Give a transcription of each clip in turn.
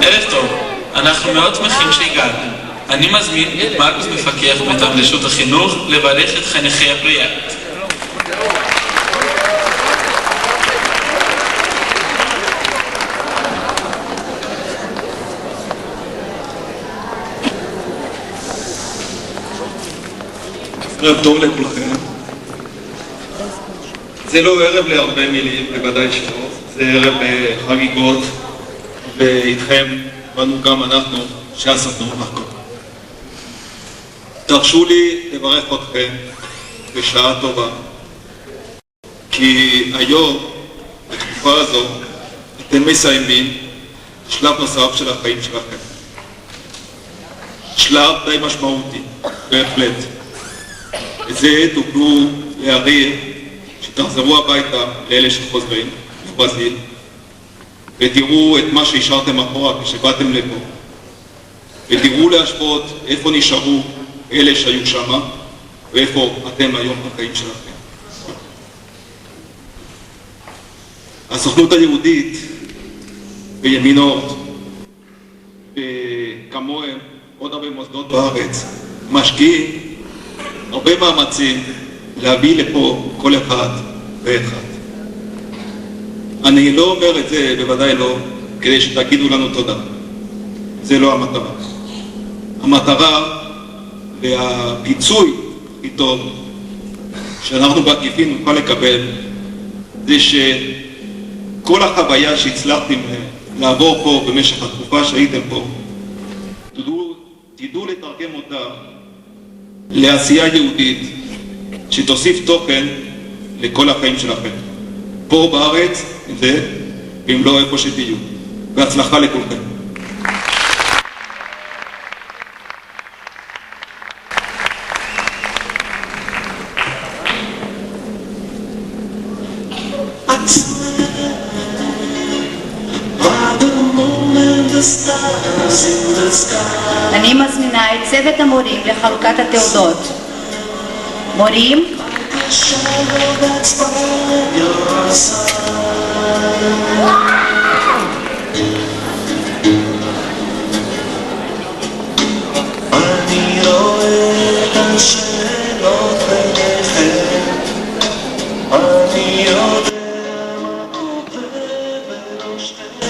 ערב טוב, אנחנו מאוד שמחים שהגעתם. אני מזמין את מרקוס מפקח מטעם רשות החינוך לברך את חניכי הפרויקט. ערב טוב לכולכם. זה לא ערב להרבה מילים, בוודאי שלא. זה ערב חגיגות, ואיתכם באנו גם אנחנו שעשינו הכל. תרשו לי לברך אתכם בשעה טובה, כי היום, בתקופה הזו, אתם מסיימים שלב נוסף של החיים שלכם. שלב די משמעותי, בהחלט. וזה תוכלו להעריך שתחזרו הביתה לאלה שחוזרים לברזיל ותראו את מה שהשארתם אחורה כשבאתם לפה ותראו להשוות איפה נשארו אלה שהיו שמה ואיפה אתם היום בחיים שלכם. הסוכנות היהודית בימין אורד וכמוהם עוד הרבה מוסדות בארץ משקיעים הרבה מאמצים להביא לפה כל אחד ואחד. אני לא אומר את זה, בוודאי לא, כדי שתגידו לנו תודה. זה לא המטרה. המטרה והפיצוי הכי טוב שאנחנו בעקיפין נוכל לקבל זה שכל החוויה שהצלחתם לעבור פה במשך התקופה שהייתם פה, תדעו לתרגם אותה לעשייה יהודית שתוסיף תוכן לכל החיים שלכם. פה בארץ, זה, ואם לא איפה שתהיו. בהצלחה לכולכם. אני מזמינה את צוות המורים לחלוקת התעודות. מורים, אני רואה את השאלות ביניכם, אני יודע מה עובר בראשכם,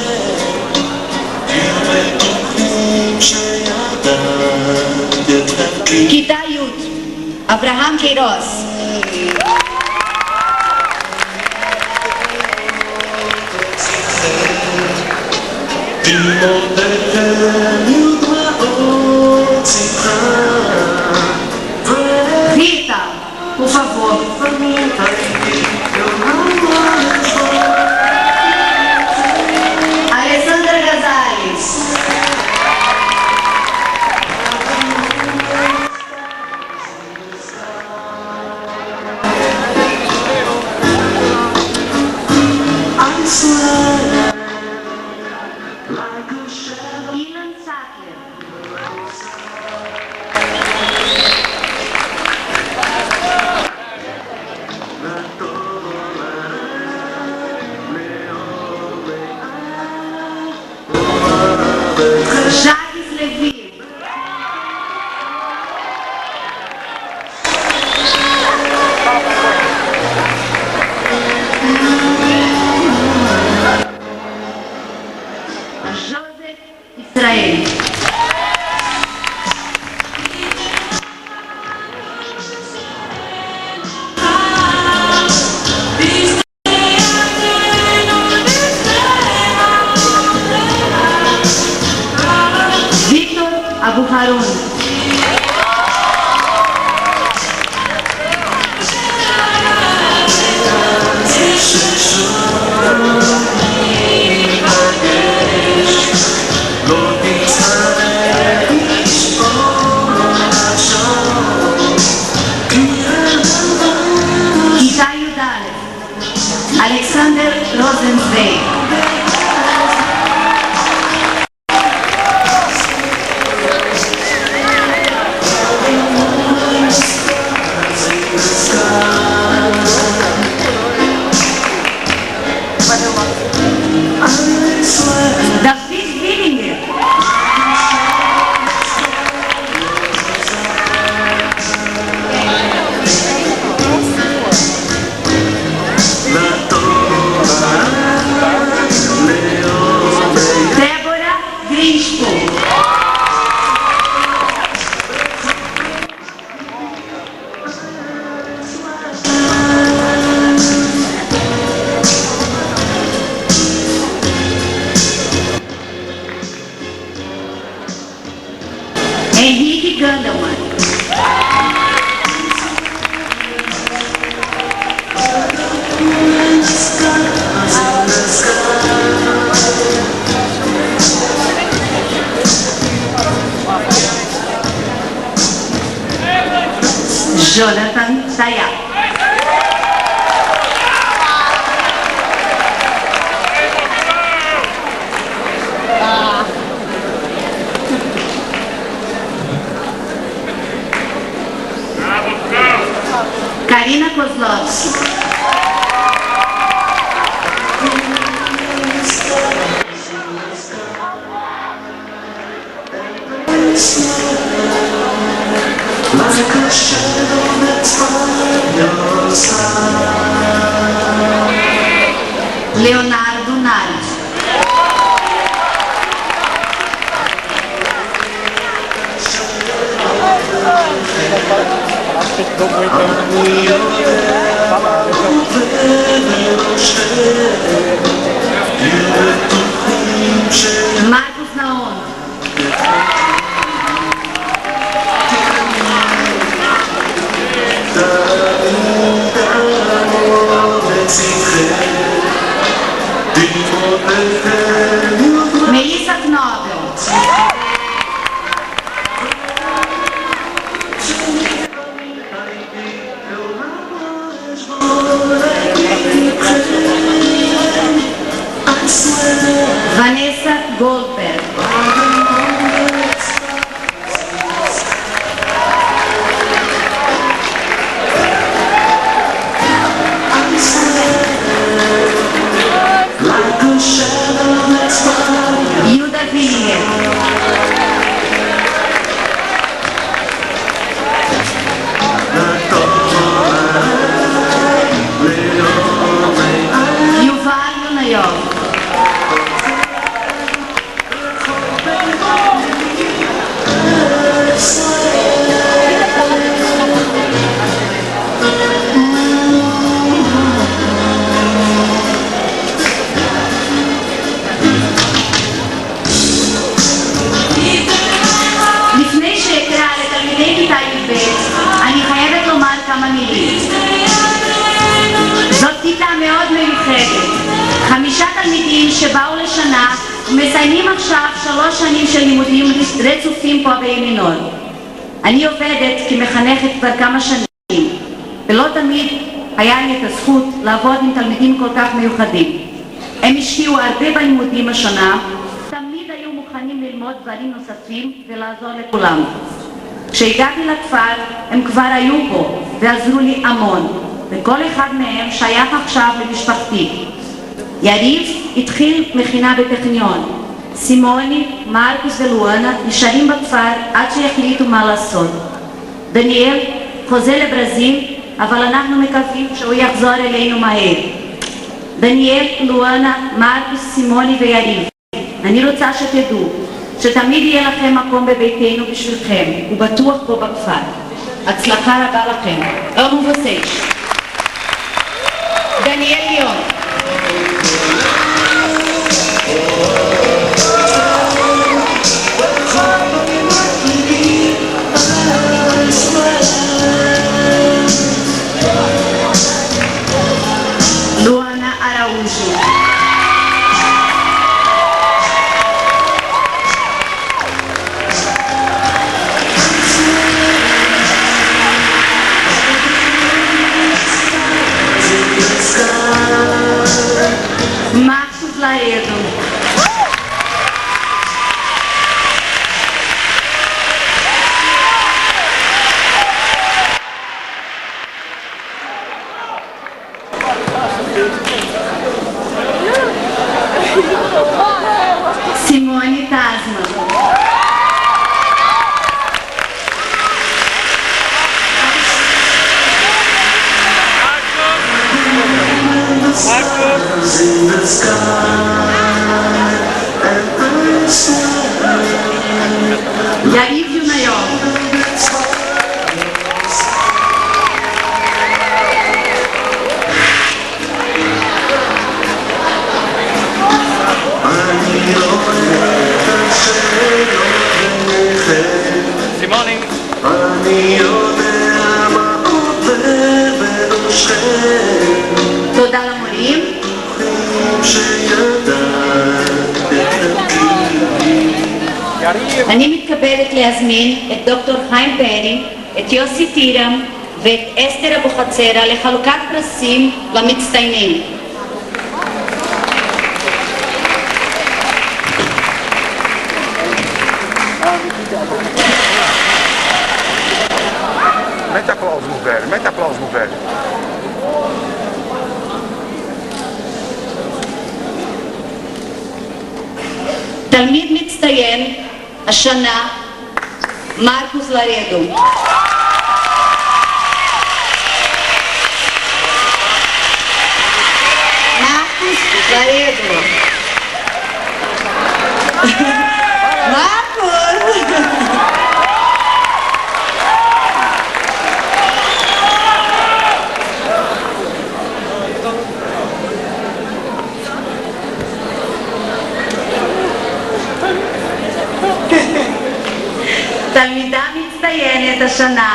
תהיו בטוחים שידעת אתכם. כיתה י' אברהם קירוס. Rita, por favor. Alessandra Gazales. Ilan Sattler. Jacques Levy. Joseph Israel. Victor Abu Harun. כיתה י"א אלכסנדר רוזנצוויג. Gandelman. Jonathan Sayá. Karina Kozlovski. Leonardo Nares. Marcos Naon. Melissa Knobel. Vanessa Goldberg. Hilda Villier. Yuval Yonayov. לפני שאקרא לתלמידי כיתה י"ב, אני חייבת לומר כמה מילים. זאת כיתה מאוד מיוחדת. 5 תלמידים שבאו לשנה ומסיימים עכשיו 3 שנים של לימודים רצופים פה בימינון. אני עובדת כמחנכת כבר כמה שנים, ולא תמיד היה לי את הזכות לעבוד עם תלמידים כל כך מיוחדים. הם השקיעו הרבה בלימודים השנה, תמיד היו מוכנים ללמוד דברים נוספים ולעזור לכולם. כשהגעתי לכפר הם כבר היו פה ועזרו לי המון, וכל אחד מהם שייך עכשיו למשפחתי. יריב התחיל מכינה בטכניון. סימוני, מרקוס ולואנה נשארים בכפר עד שיחליטו מה לעשות. דניאל חוזר לברזיל, אבל אנחנו מקווים שהוא יחזור אלינו מהר. דניאל, לואנה, מרקוס, סימוני ויריב, אני רוצה שתדעו שתמיד יהיה לכם מקום בביתנו בשבילכם, ובטוח פה בכפר. הצלחה רבה לכם. אורנו וסייש. דניאל ליון. Luana Araújo. Marcos Laredo. Simone Tasman. Yariv Yunayov. Simone. אני יודע מה עובר בראשכם, תודה למורים. שידעת תדעי. אני מתכבדת להזמין את דוקטור חיים פרי, את יוסי טירם ואת אסתר אבוחצירא לחלוקת פרסים למצטיינים. Met applaus no velho, mete aplauso no velho. תלמיד מצטיין השנה, מרקוס לרדו. מרקוס לרדו. מרקוס! תלמידה מצטיינת השנה,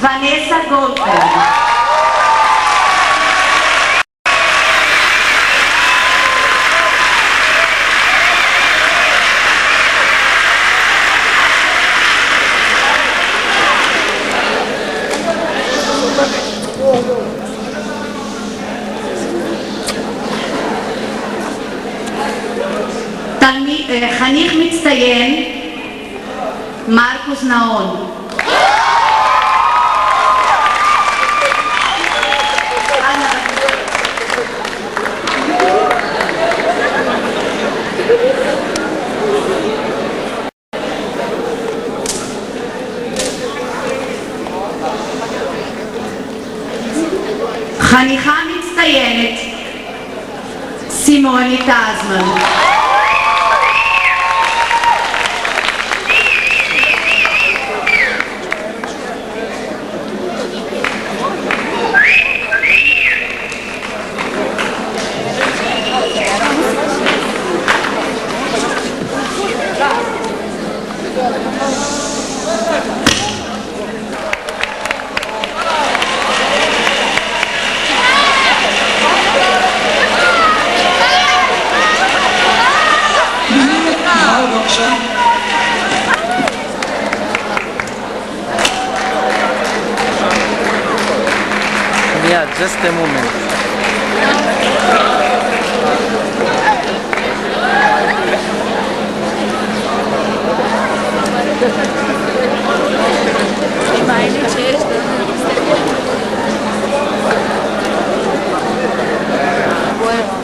ונסה גולדברג. חניך מצטיין, מרקוס נאון. חניכה מצטיינת, סימוני טזמן. Yeah, just a moment.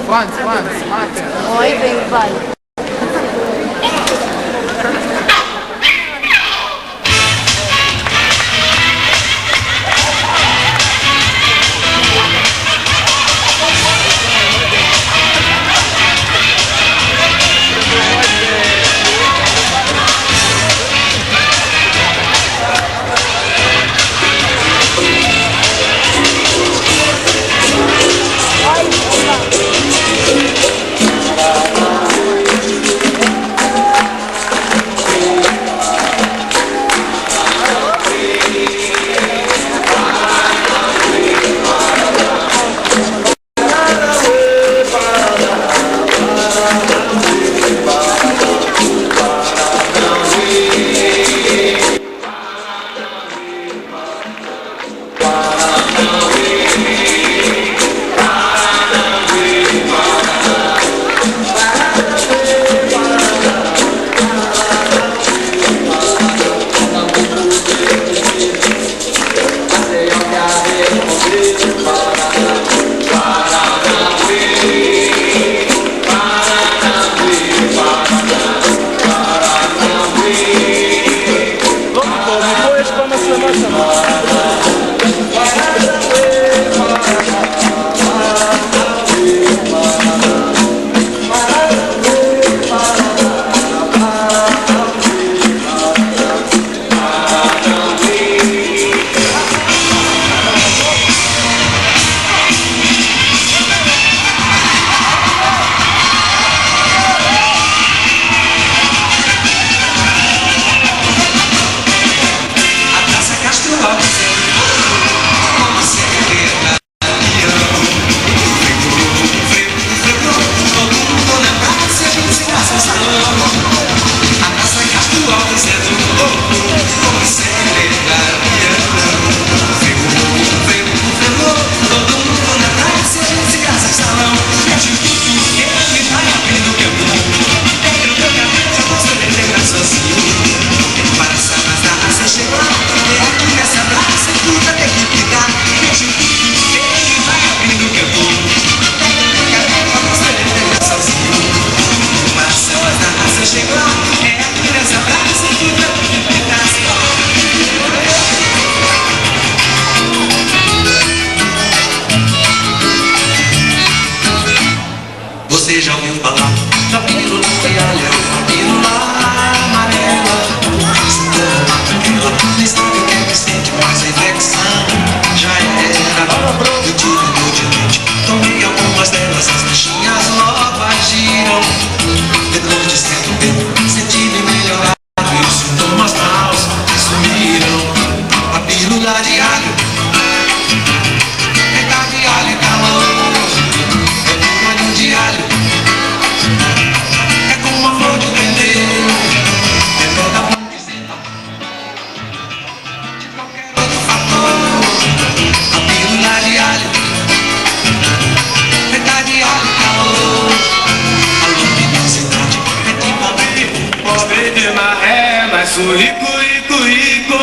Franz, Martin. Oi, bem, vai. de maré, mas sou rico, rico, rico,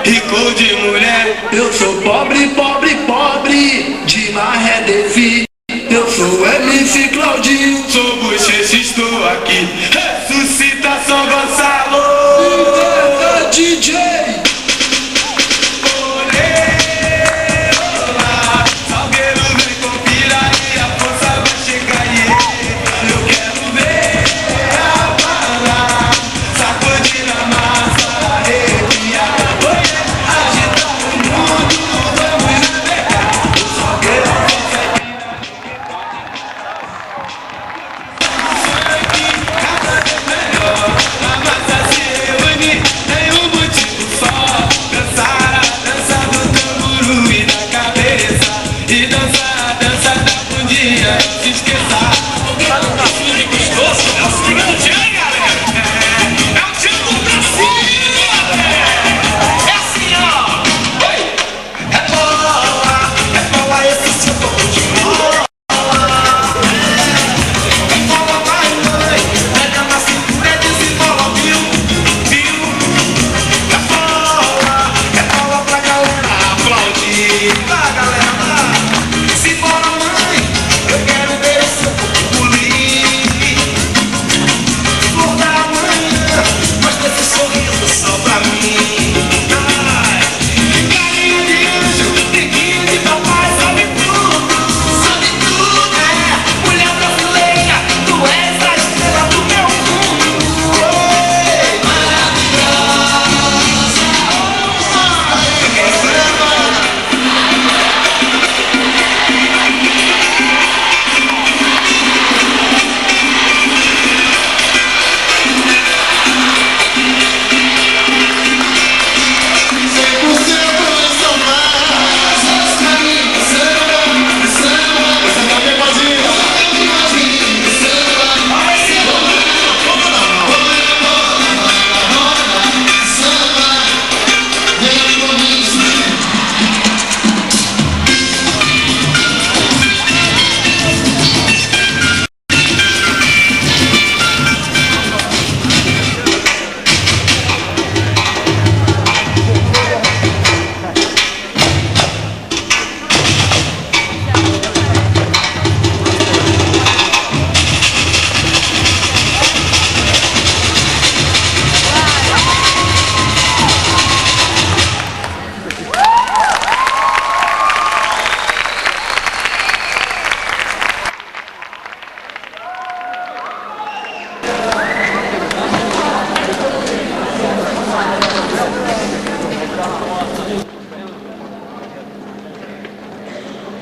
rico de mulher. Eu sou pobre, pobre, pobre, de maré devi. Eu sou MC Claudinho, sou bochecha, estou aqui. Ressuscita São Gonçalo, DJ.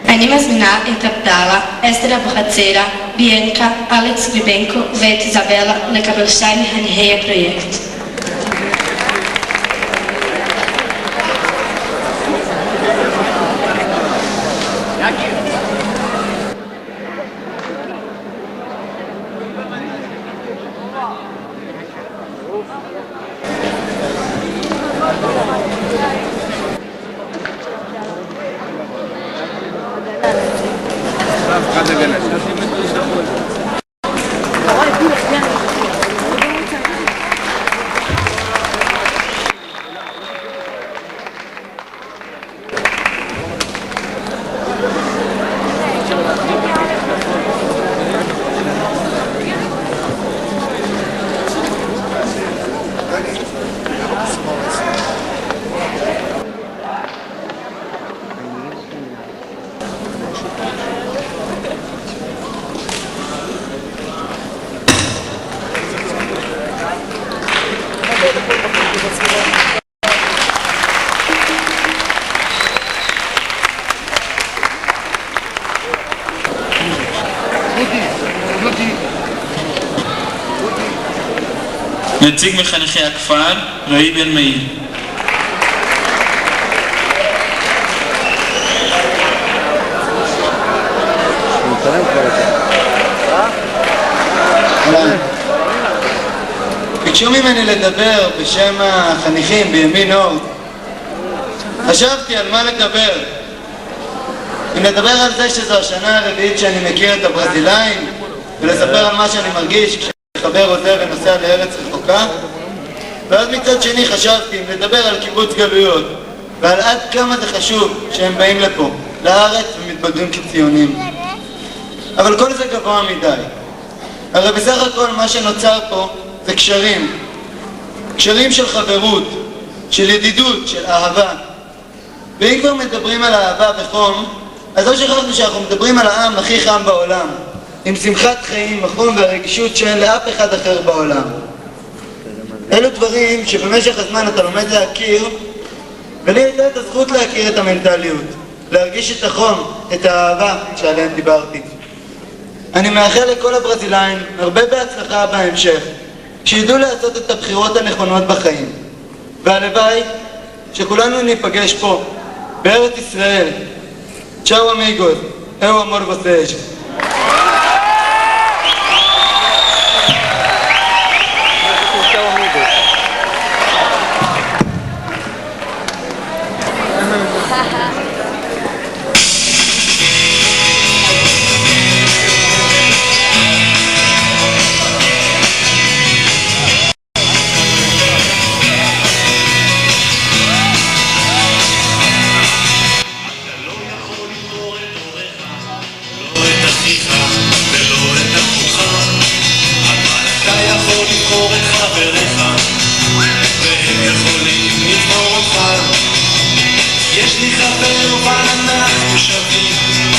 אני מזמינה את עבדאללה, אסתר אבוחצירא, ביאנקה, אלכס גריבנקו ואת איזבלה לקבל שי מהנהי הפרויקט. נציג מחנכי הכפר, רועי בן מאיר. ביקשו ממני לדבר בשם החניכים בימין אור. חשבתי על מה לדבר. אם לדבר על זה שזו השנה הרביעית שאני מכיר את הברזילאים, ולספר על מה שאני מרגיש כשחבר עוזב ונוסע לארץ רחוקה, ואז מצד שני חשבתי אם לדבר על קיבוץ גלויות ועל עד כמה זה חשוב שהם באים לפה, לארץ, ומתבגרים כציונים. אבל כל זה גבוה מדי. הרי בסך הכל מה שנוצר פה זה קשרים. קשרים של חברות, של ידידות, של אהבה. ואם כבר מדברים על אהבה וחום, אז לא שכחנו שאנחנו מדברים על העם הכי חם בעולם, עם שמחת חיים, החום והרגישות שאין לאף אחד אחר בעולם. אלו דברים שבמשך הזמן אתה לומד להכיר, ולי הייתה את הזכות להכיר את המנטליות, להרגיש את החום, את האהבה שעליהם דיברתי. אני מאחל לכל הברזילאים הרבה בהצלחה בהמשך, שידעו לעשות את הבחירות הנכונות בחיים. והלוואי שכולנו ניפגש פה, בארץ ישראל. צ'או אמיגוס, אהו אמור וסש. יש לי חבר ואנחנו שווים,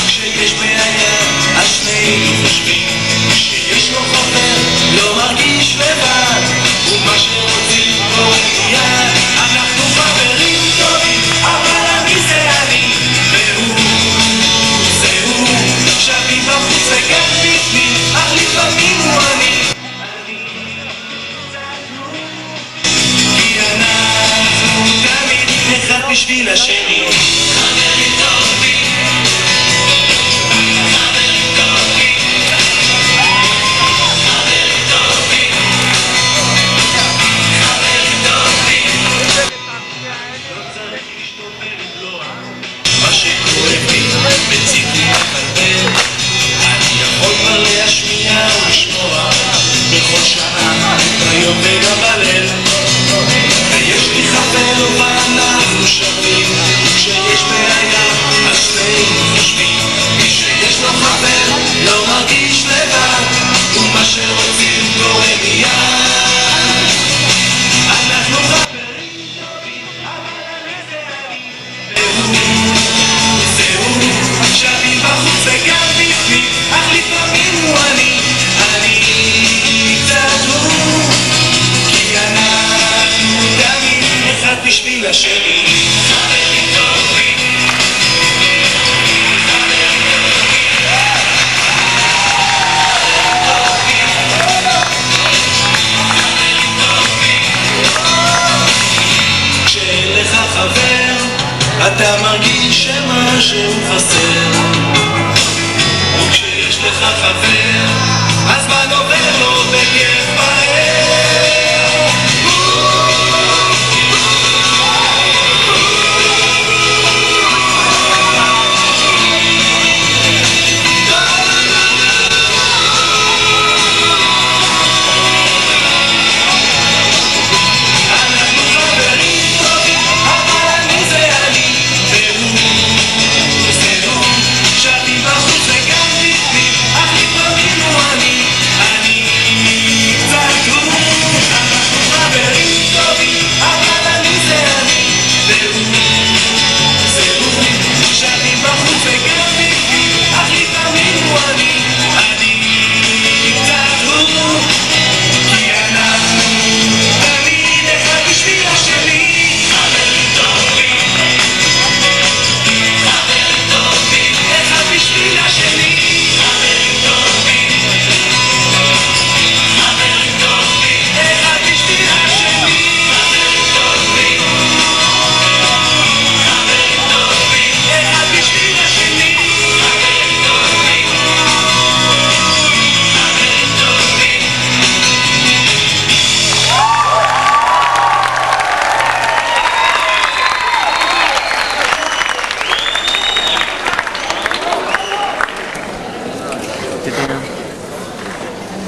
כשיש בעיה אז שנינו חושבים, כשיש לו חבר לא מרגיש לבד, ומה שרוצים קורה מיד. אנחנו חברים טובים, אבל אני זה אני, והוא זה הוא, שווים בחוץ וגם בפנים, אך לפעמים הוא אני. כי אנחנו תמיד אחד בשביל השני. חברים טובים, חברים טובים, חברים טובים, חברים טובים. לא צריך לשתות ולבלוע, מה שכואב לי מציק לי לקלבל, אני יכול כבר להשמיע ולשמוע בכל שעה, ביום וגם בליל. ויש לי חבר ואנחנו שווים, כשיש בעיה אז שנינו חושבים, מי שיש לו חבר לא מרגיש לבד, ומה שרוצים קורה מיד. אנחנו חברים טובים, אבל אני זה אני, והוא זה הוא, שווים בחוץ וגם בפנים, אך לפעמים הוא אני קצת הוא, כי אנחנו תמיד אחד בשביל השני. חברים טובים, חברים טובים, חברים טובים. כשאין לך חבר אתה מרגיש שמשהו חסר, וכשיש לך חבר אז זמן עובר לו בכיף מהר.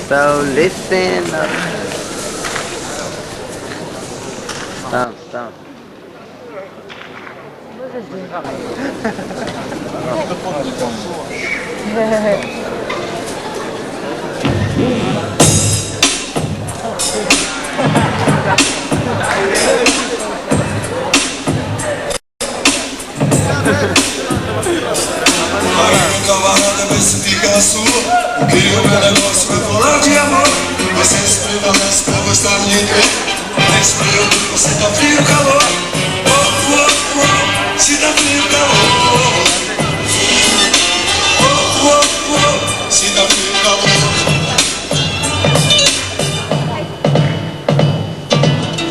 So listen up. Camarada, vê se fica a sua. O que o meu negócio é falar de amor. Você se prevalece pra gostar de ninguém. Nesse período você tá frio, calor. Oh, oh, oh, se dá frio, calor. Oh, oh, oh, se dá frio, calor.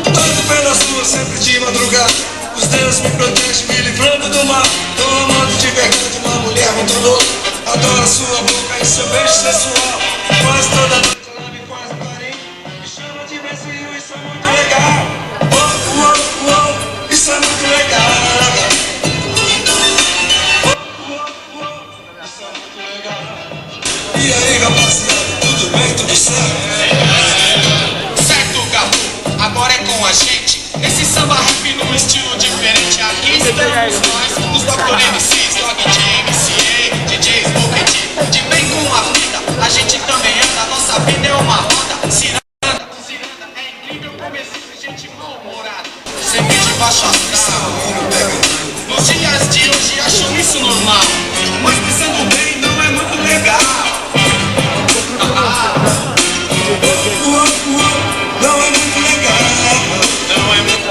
Ando pelas ruas sempre de madrugada. Os deuses me protegem, me livrando do mar. Tô amando de verdade uma mulher muito louca. Adoro a sua boca e seu beijo sensual. Quase toda noite ela me faz um carinho. Me chama de vizinho, isso é muito legal. Oh, oh, oh, isso é muito legal. Oh, oh, oh, isso é muito legal. E aí, rapaziada, tudo bem, tudo certo? Certo, gato, agora é com a gente. Esse samba rap num estilo diferente. Aqui estamos nós, os Dr. MCs, Dog J, MCA, DJ Smoke T. De bem com a vida, a gente também anda. Nossa vida é uma roda, ciranda, é incrível como existe gente mal-humorada. Sempre de baixo astral. Nos dias de hoje acham isso normal, mas pensando bem não é muito legal. Não é muito legal. Não é muito.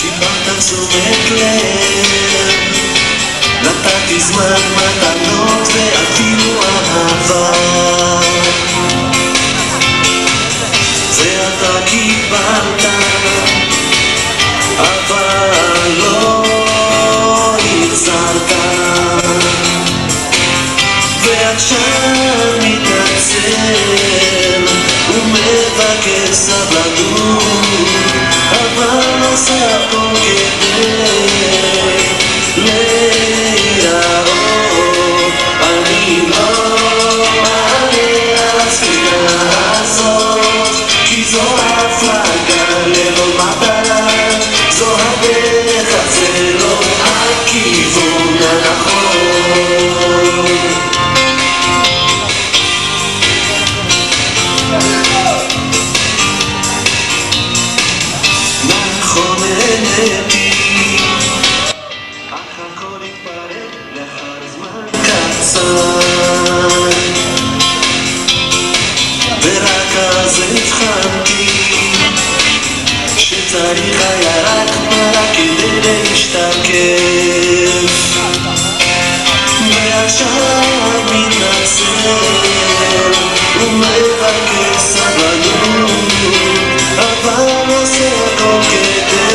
קיבלת תשומת לב, נתתי זמן, מתנות ואפילו אהבה. ואתה קיבלת, אבל לא החזרת. ועכשיו מתנצל ומבקש סבלנות, אבל עושה הכל כדי להיראות. אני לא אעלה על הספינה הזאת, כי זו הפלגה ללא מטרה. זו הדרך, זה לא הכיוון הנכון. נכון נהניתי, אך הכל התפרק לאחר זמן קצר. ורק אז הבחנתי שצריך היה רק מראה כדי להשתקף. ועכשיו מתנצל ומבקש סבלנות, אבל עושה הכל כדי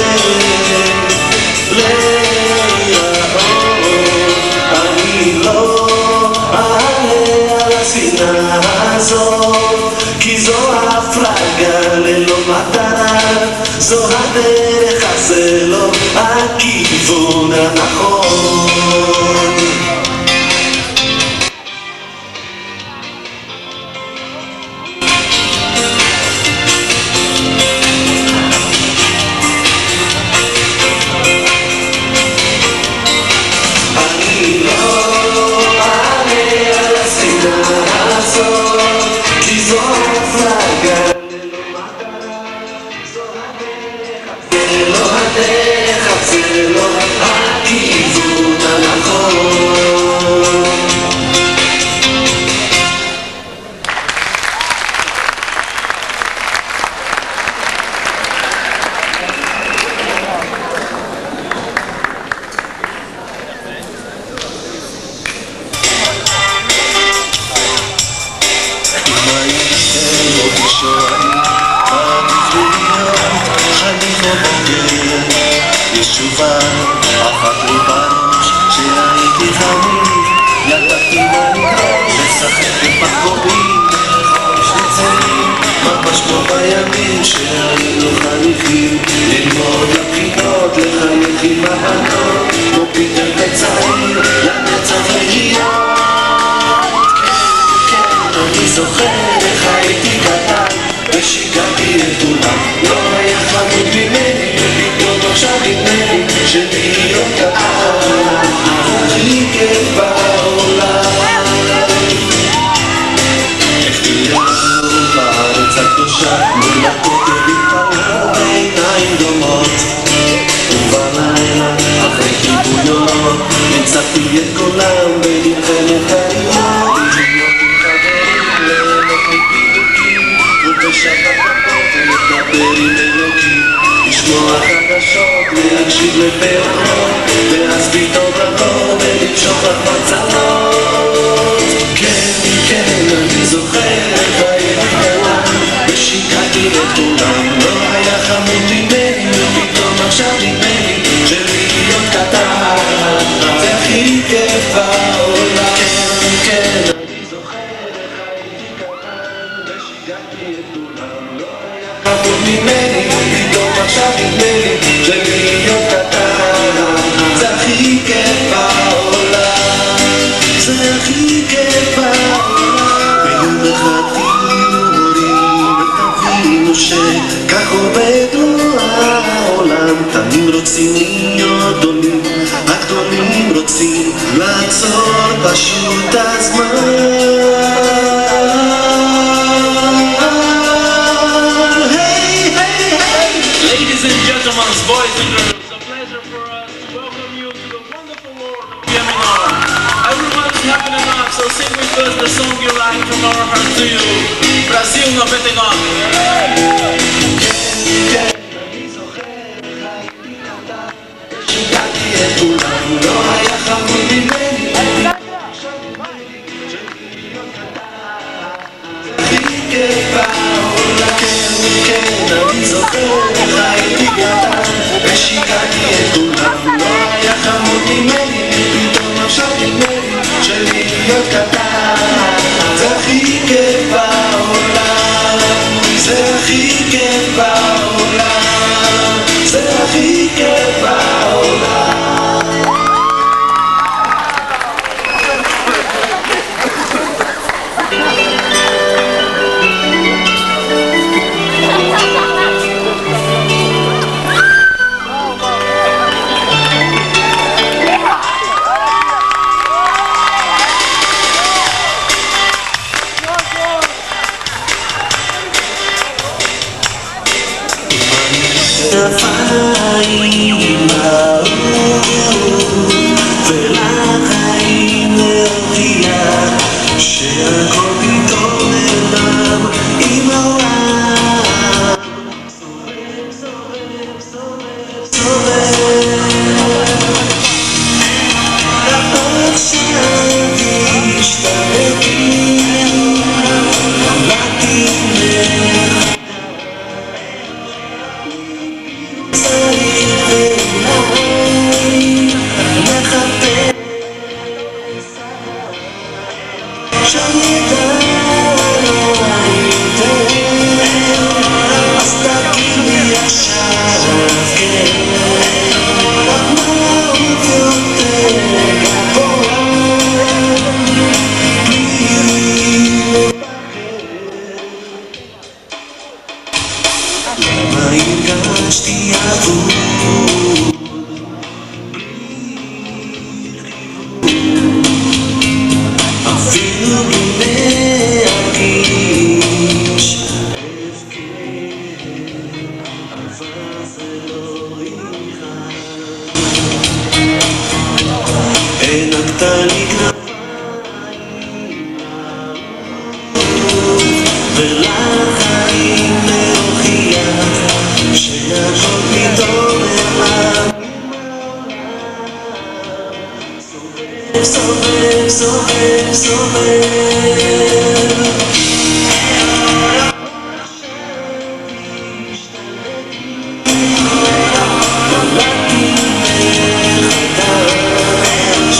להיראות. אני לא אעלה על הספינה הזאת, כי זו הפלגה ללא מטרה. זו הדרך, אך זה לא הכיוון הנכון. אני לא אעלה על הספינה הזאת, כי זו הפלגה ללא מטרה. זו הדרך, אך זה לא הכיוון הנכון. אם הייתם עוד שואלים, עדיף להיות חליף או בוגר. יש תשובה אחת לי בראש, שהייתי חליף, ידעתי מה לקרוא, לשחק בפחורים, לאכול שניצלים, ממש כמו בימים שהיינו חליפים, ללמוד לבחינות, לחייך עם הבנות. קדושה מול הכותל התפללה בעיניים דומות ובלילה אחרי כיבוי אורות נצפתי את קולם במלחמת האימות להיות עם חברים ליהנות מפידוקים ובשבת בכותל לדבר עם אלוקים לשמוע חדשות להקשיב לפעולות ואז פתאום לבוא ולמשוך לך בצלות כן, כן, אני זוכר את הילד קטן ושיקעתי לכולם לא היה חמוד ממני ופתאום עכשיו נדמה לי שלהיות קטן זה הכי כיף בעולם כן, כן, אני זוכר איך הייתי קטן ושיקעתי לכולם לא היה חמוד ממני ופתאום עכשיו נדמה לי שלהיות קטן זה הכי כיף בעולם זה הכי כיף בעולם ביום אחד תהיו הורים ותבינו שכך עובד העולם תמים רוצים להיות גדולים הגדולים רוצים לעצור פשוט הזמן Ladies and gentlemen, boys and girls, it's a pleasure for us to welcome you to the wonderful world of Yemenar. Everyone's happy enough, so sing with us the song you like from our heart to you. Brasil 99 ושיגעתי את כולם לא היה חמוד ממני פתאום עכשיו נדמה לי שלהיות קטן זה הכי כיף בעולם זה הכי כיף בעולם זה הכי כיף בעולם כנפיים לאור ולחיים להוכיח שהכל פתאום נעלם עם העולם סובב, סובב, סובב, סובב עכשיו השתלטתי נולדתי הרגשתי אבוד אפילו בלי להרגיש אבל זה לא יכאב הענקת לי כנפיים ולחיים להוכיח שהכל פתאום נעלם סובב, סובב, סובב נולדתי מחדש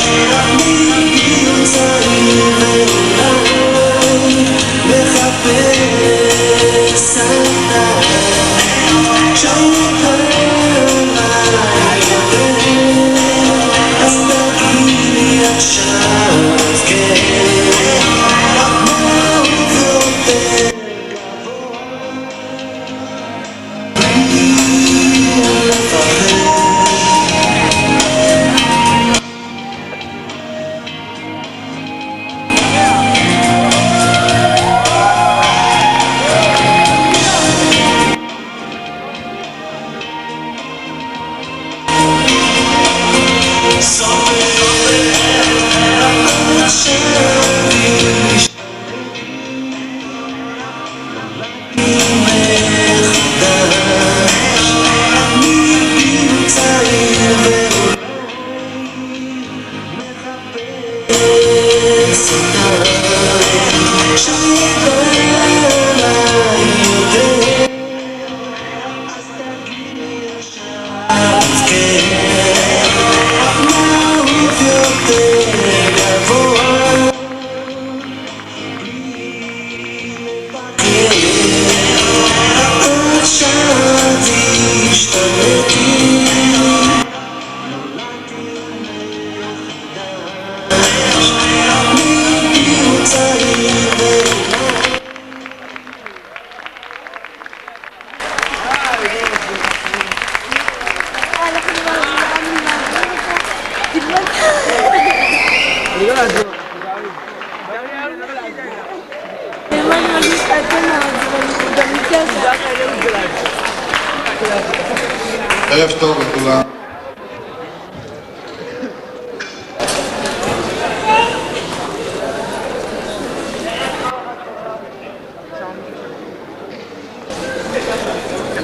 ערב טוב לכולם.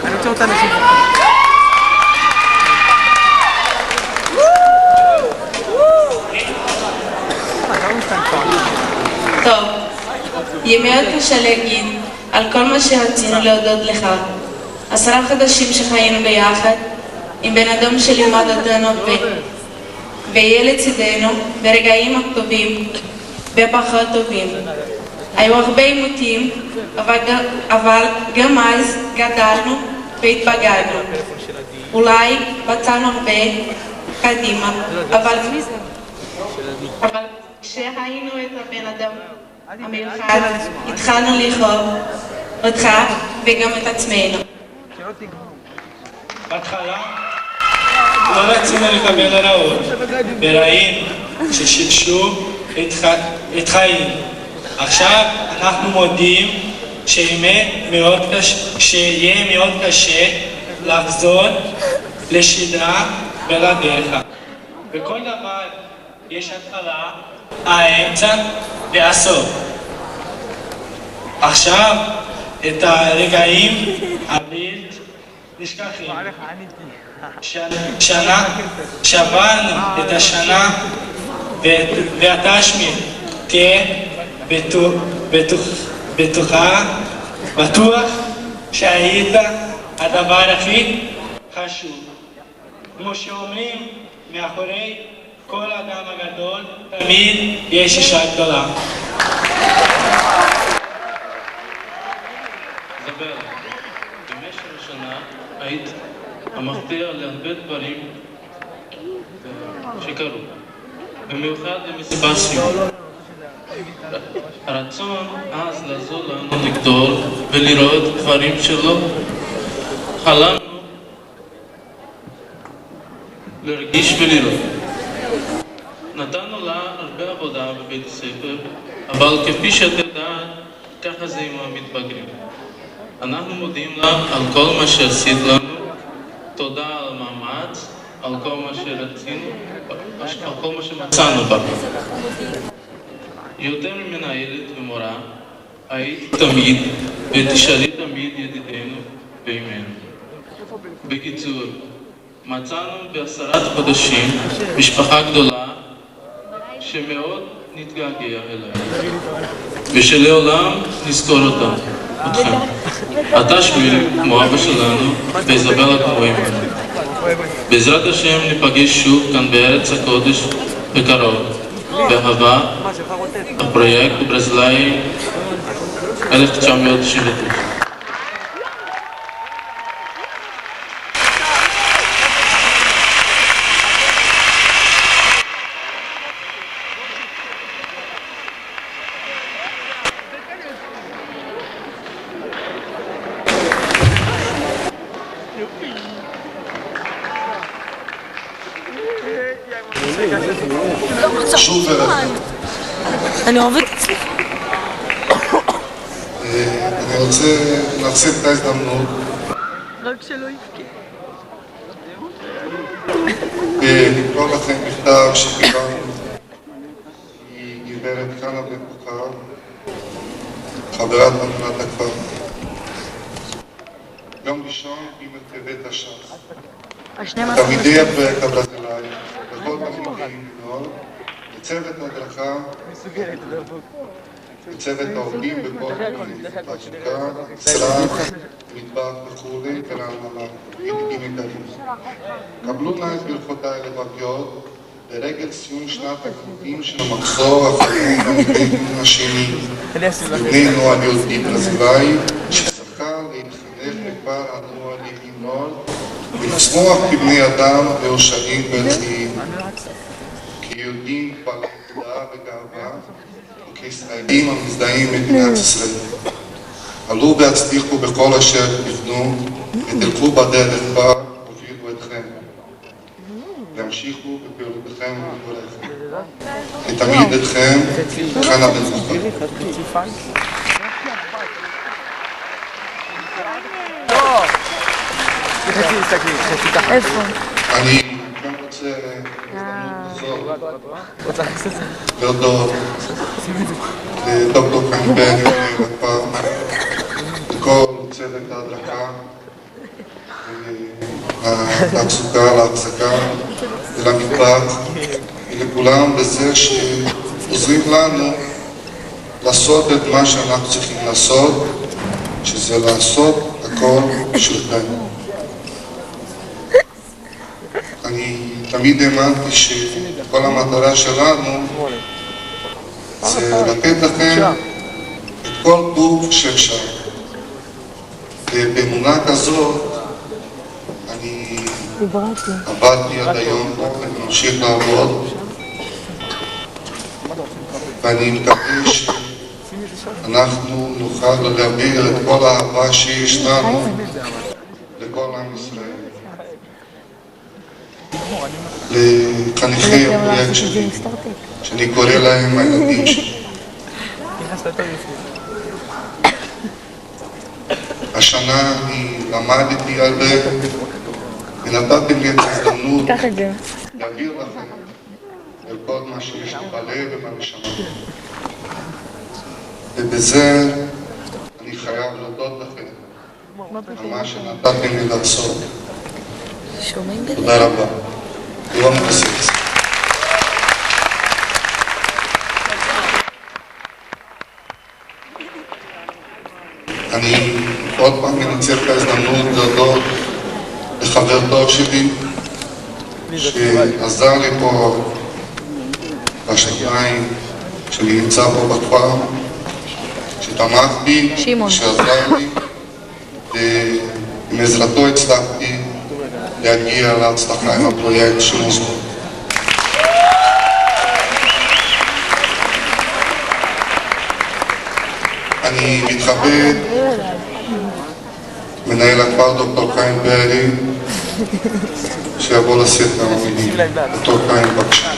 אני רוצה אותה אנשים. טוב, יהיה מאוד קשה להגיד על כל מה שרצינו להודות לך. 10 חודשים שחיינו ביחד, עם בן אדם שלימד אותנו ויהיה לצידנו ברגעים הטובים ופחות טובים. היו הרבה עימותים, אבל גם אז גדלנו והתבגרנו. אולי בצענו הרבה קדימה, אבל כשהיינו את הבן אדם המיוחד, התחלנו לאהוב אותך וגם את עצמנו. בהתחלה לא רצינו לקבל הרעות, וראינו ששיבשו את חיים. עכשיו אנחנו מודים שיהיה מאוד קשה לחזור לשגרה בלעדיך. בכל דבר יש התחלה, האמצע והסוף. עכשיו את הרגעים הבלתי נשכחים. שעברנו את השנה והתשמיד תהיה בטוח שהיית הדבר הכי חשוב. כמו שאומרים, מאחורי כל אדם הגדול תמיד יש אישה גדולה. זבלה, במשך השנה היית המפתח להרבה דברים שקרו, במיוחד למסיבת סיום. הרצון אז לעזור לנו לגדול ולראות דברים שלא חלמנו להרגיש ולראות. נתנו לה הרבה עבודה בבית הספר, אבל כפי שאת יודעת, ככה זה עם המתבגרים. אנחנו מודים לה על כל מה שעשית לנו, תודה על המאמץ, על כל מה שרצינו, על כל מה שמצאנו בה. יותר ממנהלת ומורה, היית תמיד ותשארי תמיד ידידנו ואימנו. בקיצור, מצאנו ב10 חודשים משפחה גדולה שמאוד נתגעגע אליה, ושלעולם נזכור אתכם. אתה שמיל כמו אבא שלנו, ואיזבלה כמו אמנו. בעזרת השם ניפגש שוב כאן בארץ הקודש בקרוב, באהבה, הפרויקט ברזילאי 1999. שוב ערב. אני אוהבת את זה. אני רוצה להחזיר את ההזדמנות. רק שלא יבכה. לקרוא לכם מכתב שקיבלנו מגברת חנה בן בוקר, חברת הנהלת הכפר. יום ראשון ג' טבת תש"ס. תלמידי הפרויקט הברזילאי, בכל תלמידי נוער, לצוות הדרכה, לצוות העובדים בכל תעסוקה, צלח, מטבח וכו' ולהנהלה, ידידים יקרים. קבלו נא את ברכותיי לבביות לרגל סיום שנת הלימודים של המחזור האחרון במדינה השני לבני נוער יהודי ברזילאי שזכה להתחנך בכפר הנוער לגימנור ולצמוח כבני אדם מאושרים וערכיים. כיהודים בעלי תודעה וגאווה וכישראלים המזדהים עם מדינת ישראל. עלו והצליחו בכל אשר תפנו ותלכו בדרך בה הובילו אתכם. ימשיכו בפעולותיכם ובברכם. ותמיד אתכם, חנה בן בוקר. איפה? אני גם רוצה להודות לדוקטור חיים בני ולכפר, לכל צוות ההדרכה, לתחזוקה, להחזקה ולמטבח ולכולם בזה שעוזרים לנו לעשות את מה שאנחנו צריכים לעשות, שזה לעשות הכל בשבילנו. אני תמיד האמנתי שכל המטרה שלנו זה לתת לכם את כל גוף שאפשר. ובאמונה כזאת אני עבדתי עד היום ואני ממשיך לעבוד, ואני מקווה שאנחנו נוכל להעביר את כל האהבה שיש לנו לכל עם ישראל. לחניכי הפרויקט שלי, שאני קורא להם הילדים שלי. השנה אני למדתי הרבה ונתתם לי את ההזדמנות להעביר לכם את כל מה שיש לי בלב ובנשמה. ובזה אני חייב להודות לכם על מה שנתתם לי לעשות. תודה רבה. יום כסף. אני עוד פעם מנצל את ההזדמנות להודות לחבר טוב שלי שעזר לי פה בשנתיים שאני נמצא פה בכפר, שתמך בי, שעזר לי, ועם עזרתו הצלחתי להגיע להצלחה עם הפרויקט של מוסקו. אני מתכבד מנהל הכפר דוקטור חיים ברי שיבוא לשאת כמה מילים. דוקטור חיים, בבקשה.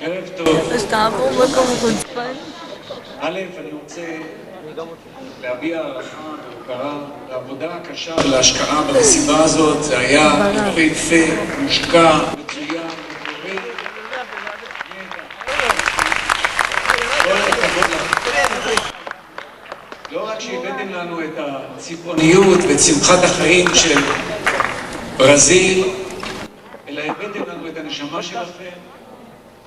ערב טוב. שתעבור מקום חוצפן. א', אני רוצה להביע הערכה והוקרה לעבודה הקשה ולהשקעה במסיבה הזאת. זה היה יפה, מושקע, מצוין, מקבל. כל הכבוד לכם. לא רק שהבאתם לנו את הצבעוניות ואת שמחת החיים של ברזיל, אלא הבאתם לנו את הנשמה שלכם,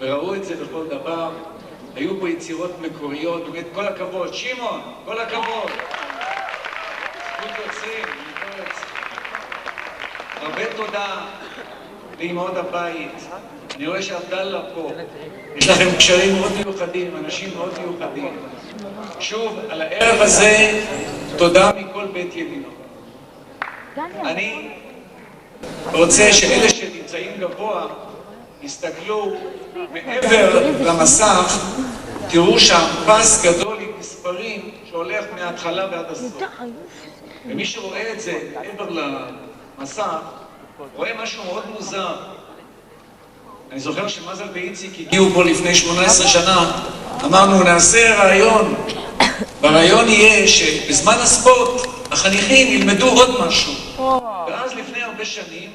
וראו את זה בכל דבר. היו פה יצירות מקוריות, באמת כל הכבוד. שמעון, כל הכבוד. זכות יוצאים, הרבה תודה לאמהות הבית. אני רואה שעבדאללה פה. יש לכם קשרים מאוד מיוחדים, אנשים מאוד מיוחדים. שוב, על הערב הזה, תודה מכל בית ימינו. אני רוצה שאלה שנמצאים גבוה יסתכלו מעבר למסך, תראו שם פס גדול עם מספרים שהולך מההתחלה ועד הסוף. ומי שרואה את זה מעבר למסך, רואה משהו מאוד מוזר. אני זוכר שמזל ואיציק הגיעו פה לפני 18 שנה, אמרנו נעשה רעיון. ברעיון יהיה שבזמן הספורט החניכים ילמדו עוד משהו. ואז לפני הרבה שנים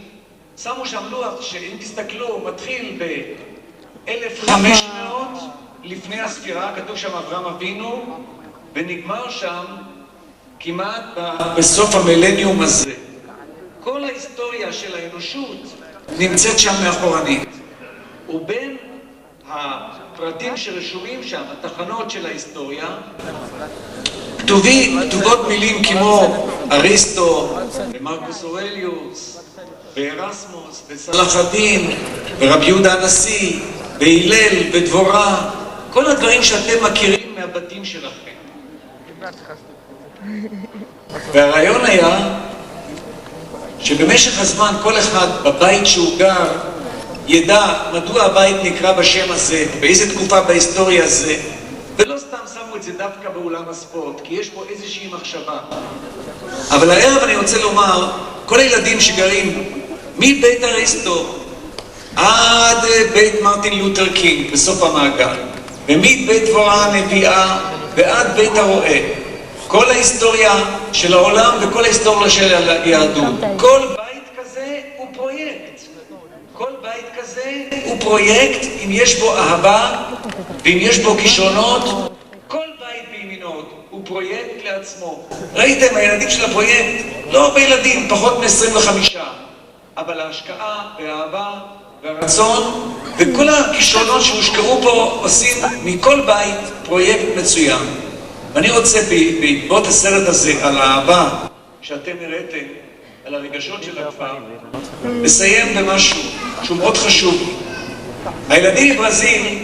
שמו שם לוח שאם תסתכלו מתחיל ב-1500 לפני הספירה, כתוב שם אברהם אבינו, ונגמר שם כמעט בסוף המילניום הזה. כל ההיסטוריה של האנושות נמצאת שם מאחורנית. ובין הפרטים שרשומים שם, התחנות של ההיסטוריה, כתובות מילים כמו אריסטו, ומרקוס אורליוס, וארסמוס, וסלאח א-דין, ורבי יהודה הנשיא, והלל, ודבורה, כל הדברים שאתם מכירים מהבתים שלכם. והרעיון היה שבמשך הזמן כל אחד בבית שהוא גר ידע מדוע הבית נקרא בשם הזה, באיזה תקופה בהיסטוריה זה, ולא סתם שמו את זה דווקא באולם הספורט, כי יש פה איזושהי מחשבה. אבל הערב אני רוצה לומר, כל הילדים שגרים מבית אריסטו עד בית מרטין לותר קינג בסוף המעגל, ומבית דבורה הנביאה ועד בית הרועה, כל ההיסטוריה של העולם וכל ההיסטוריה של היהדות, כל בית כזה הוא פרויקט. כל בית כזה הוא פרויקט אם יש בו אהבה ואם יש בו כישרונות. כל בית בימינו הוא פרויקט לעצמו. ראיתם, הילדים של הפרויקט לא הרבה ילדים, פחות מ-25, אבל ההשקעה והאהבה והרצון וכל הכישרונות שהושקעו פה עושים מכל בית פרויקט מצוין. ואני רוצה בעקבות הסרט הזה על האהבה שאתם הראיתם, על הרגשות של הכפר, לסיים במשהו שהוא מאוד חשוב. הילדים בברזיל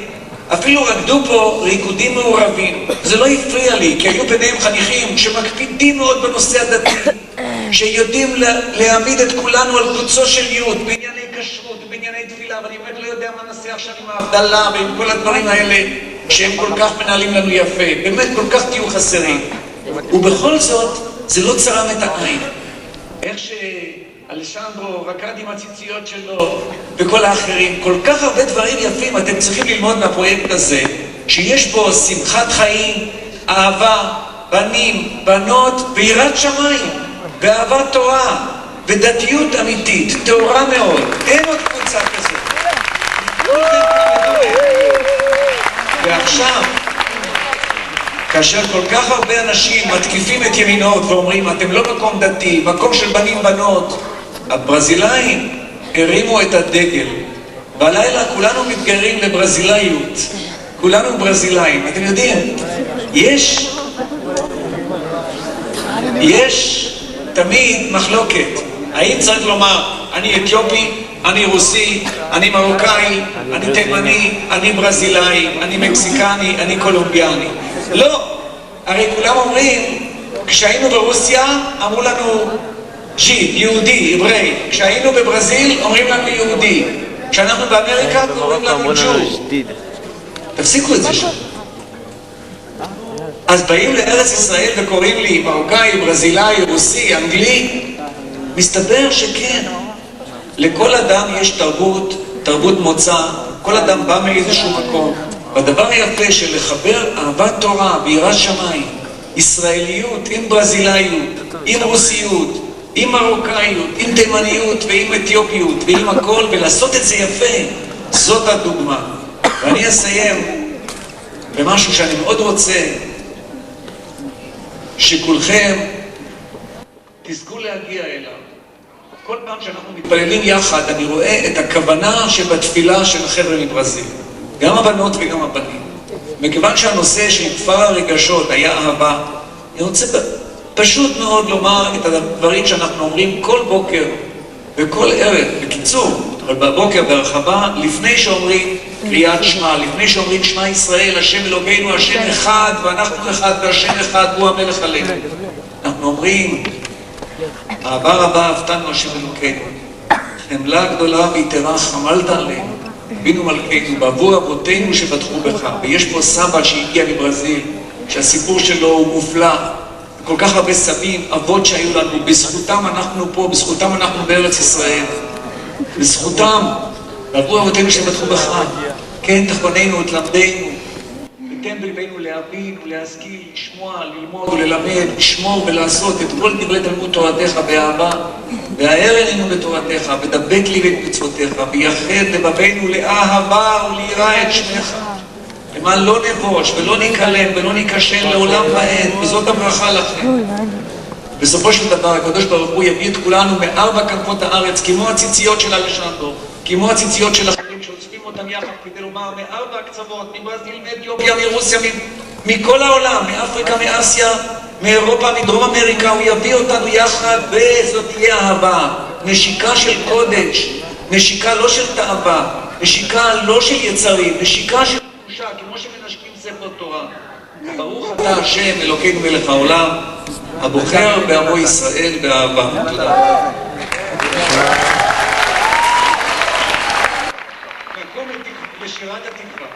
אפילו רקדו פה ריקודים מעורבים. זה לא הפריע לי, כי היו ביניהם חניכים שמקפידים מאוד בנושא הדתי, שיודעים להעמיד את כולנו על קוצו של יוד, בענייני כשרות, בענייני תפילה, ואני באמת לא יודע מה נעשה עכשיו עם ההבדלה ועם כל הדברים האלה שהם כל כך מנהלים לנו יפה. באמת כל כך תהיו חסרים. ובכל זאת, זה לא צרם את העין. איך שאלשנדרו רקד עם הציציות שלו וכל האחרים, כל כך הרבה דברים יפים אתם צריכים ללמוד מהפרויקט הזה, שיש בו שמחת חיים, אהבה, בנים, בנות, ויראת שמיים, ואהבת תורה, ודתיות אמיתית, טהורה מאוד. אין עוד קבוצה כזאת. ועכשיו, כאשר כל כך הרבה אנשים מתקיפים את ימינות ואומרים, אתם לא מקום דתי, מקום של בנים בנות, הברזילאים הרימו את הדגל. בלילה כולנו מתגיירים לברזילאיות. כולנו ברזילאים. אתם יודעים, יש תמיד מחלוקת. האם צריך לומר, אני אתיופי, אני רוסי, אני מרוקאי, אני תימני, אני ברזילאי, אני מקסיקני, אני קולומביאני. לא, הרי כולם אומרים, כשהיינו ברוסיה אמרו לנו ג'יד, יהודי, עברי. כשהיינו בברזיל אומרים לנו יהודי. כשאנחנו באמריקה אומרים לנו ג'ו. תפסיקו את זה שם. אז באים לארץ ישראל וקוראים לי מרוקאי, ברזילאי, רוסי, אנגלי. מסתבר שכן. לכל אדם יש תרבות מוצא, כל אדם בא מאיזשהו מקום. והדבר היפה של לחבר אהבת תורה ויראת שמיים, ישראליות עם ברזילאיות, עם רוסיות, עם מרוקאיות, עם תימניות ועם אתיופיות ועם הכל, ולעשות את זה יפה, זאת הדוגמה. ואני אסיים במשהו שאני מאוד רוצה, שכולכם תזכו להגיע אליו. כל פעם שאנחנו מתפללים יחד, אני רואה את הכוונה שבתפילה של החבר'ה מברזיל. גם הבנות וגם הבנים. מכיוון שהנושא של כפר הרגשות היה אהבה, אני רוצה פשוט מאוד לומר את הדברים שאנחנו אומרים כל בוקר וכל ערב, בקיצור, אבל בבוקר בהרחבה, לפני שאומרים קריאת שמע, לפני שאומרים שמע ישראל, השם אלוקינו, השם אחד, ואנחנו אחד, והשם אחד, הוא המלך עלינו. אנחנו אומרים, אהבה רבה אהבתנו השם אלוקינו, חמלה גדולה ויתרה חמלת עלינו, בינו מלכנו, בעבור אבותינו שבטחו בך. ויש פה סבא שהגיע מברזיל, שהסיפור שלו הוא מופלא, כל כך הרבה סבים, אבות שהיו לנו, בזכותם אנחנו פה, בזכותם אנחנו בארץ ישראל, בזכותם, בעבור אבותינו שבטחו בך. כן, תכוננו, תלמדנו, ותן בלבנו להבין ולהשכיל, לשמוע, ללמוד וללמד, לשמור ולעשות את כל דברי תלמוד תורתך באהבה, והער עינינו בתורתך, ודבק לי במצוותיך, ויחד לבבינו לאהבה וליראה את שמך. למען לא נבוש ולא נקלם ולא ניקשל לעולם ועד, וזאת הברכה לכם. בסופו של דבר הקדוש ברוך הוא יביא את כולנו מארבע כנפות הארץ, כמו הציציות של אלשנדרו, כמו הציציות של אחרים שאוספים אותם יחד כדי לומר מארבע הקצוות, מברזיל, מאתיופיה, מרוסיה, מכל העולם, מאפריקה, מאסיה, מאירופה, מדרום אמריקה. הוא יביא אותנו יחד, וזאת תהיה אהבה, נשיקה של קודש, נשיקה לא של תאווה, נשיקה לא של יצרים, נשיקה של קדושה, כמו שמנשקים ספר תורה. ברוך אתה השם אלוקינו מלך העולם, הבוחר בעמו ישראל באהבה. תודה. שירת התקווה.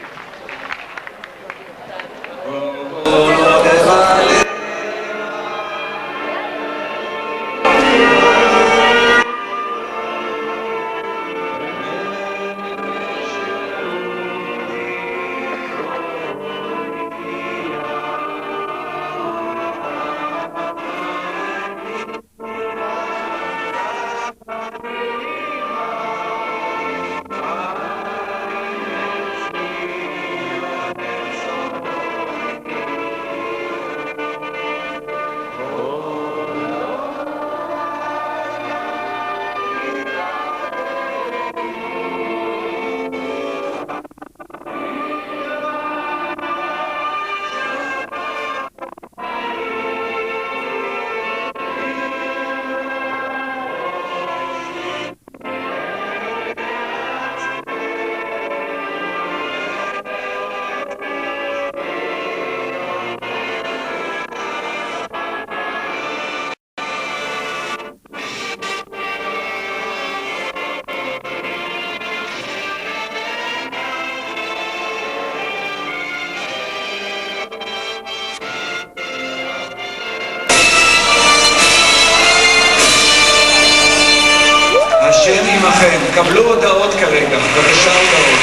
השם עמכם, קבלו הודעות כרגע, בבקשה הודעות.